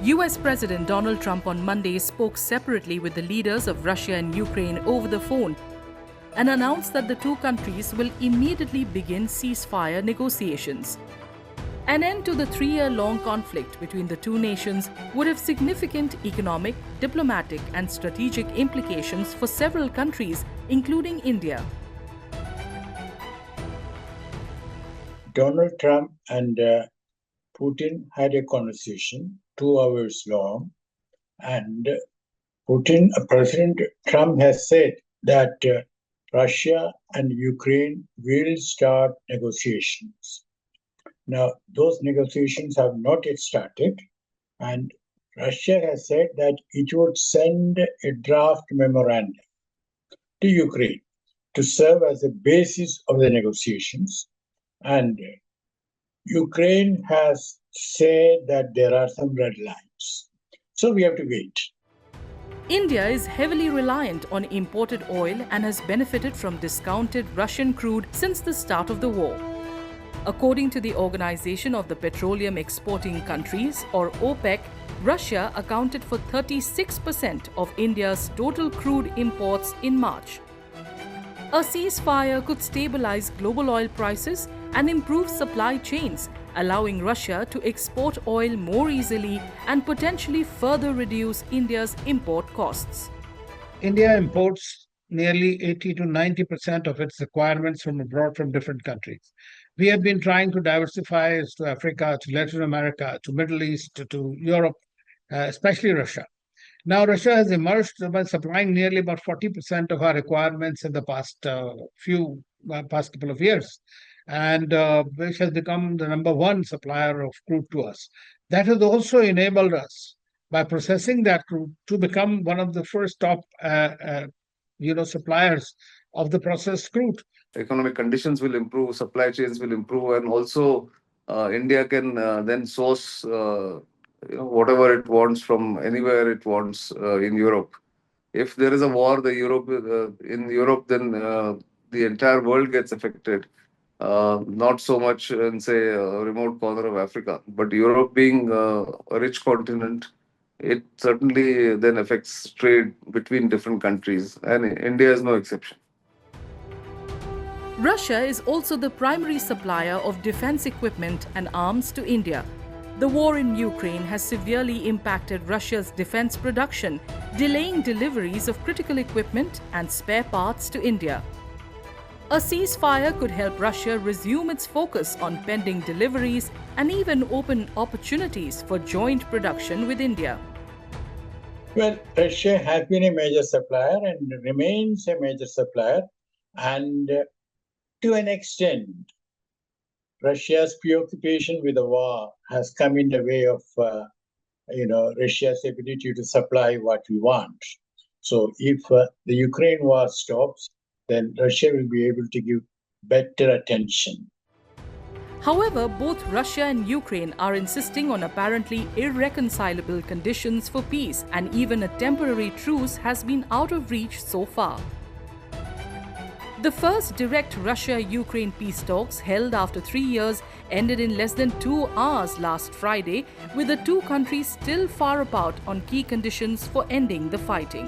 US President Donald Trump on Monday spoke separately with the leaders of Russia and Ukraine over the phone and announced that the two countries will immediately begin ceasefire negotiations. An end to the 3-year-long conflict between the two nations would have significant economic, diplomatic, and strategic implications for several countries, including India. Donald Trump and Putin had a conversation 2 hours long, and President Trump has said that Russia and Ukraine will start negotiations. Now, those negotiations have not yet started, and Russia has said that it would send a draft memorandum to Ukraine to serve as a basis of the negotiations. And Ukraine has said that there are some red lines. So we have to wait. India is heavily reliant on imported oil and has benefited from discounted Russian crude since the start of the war. According to the Organization of the Petroleum Exporting Countries, or OPEC, Russia accounted for 36% of India's total crude imports in March. A ceasefire could stabilize global oil prices and improve supply chains, allowing Russia to export oil more easily and potentially further reduce India's import costs. India imports nearly 80 to 90% of its requirements from abroad from different countries. We have been trying to diversify to Africa, to Latin America, to Middle East, to Europe, especially Russia. Now, Russia has emerged by supplying nearly about 40% of our requirements in the past couple of years, and which has become the number one supplier of crude to us. That has also enabled us, by processing that crude, to become one of the first top suppliers of the processed crude. Economic conditions will improve, supply chains will improve, and also India can then source whatever it wants from anywhere it wants in Europe. If there is a war in Europe, then the entire world gets affected. Not so much in, say, a remote corner of Africa, but Europe being a rich continent, it certainly then affects trade between different countries, and India is no exception. Russia is also the primary supplier of defense equipment and arms to India. The war in Ukraine has severely impacted Russia's defense production, delaying deliveries of critical equipment and spare parts to India. A ceasefire could help Russia resume its focus on pending deliveries and even open opportunities for joint production with India. Well, Russia has been a major supplier and remains a major supplier, and to an extent, Russia's preoccupation with the war has come in the way of, Russia's ability to supply what we want. So if the Ukraine war stops, then Russia will be able to give better attention. However, both Russia and Ukraine are insisting on apparently irreconcilable conditions for peace, and even a temporary truce has been out of reach so far. The first direct Russia-Ukraine peace talks, held after 3 years, ended in less than 2 hours last Friday, with the two countries still far apart on key conditions for ending the fighting.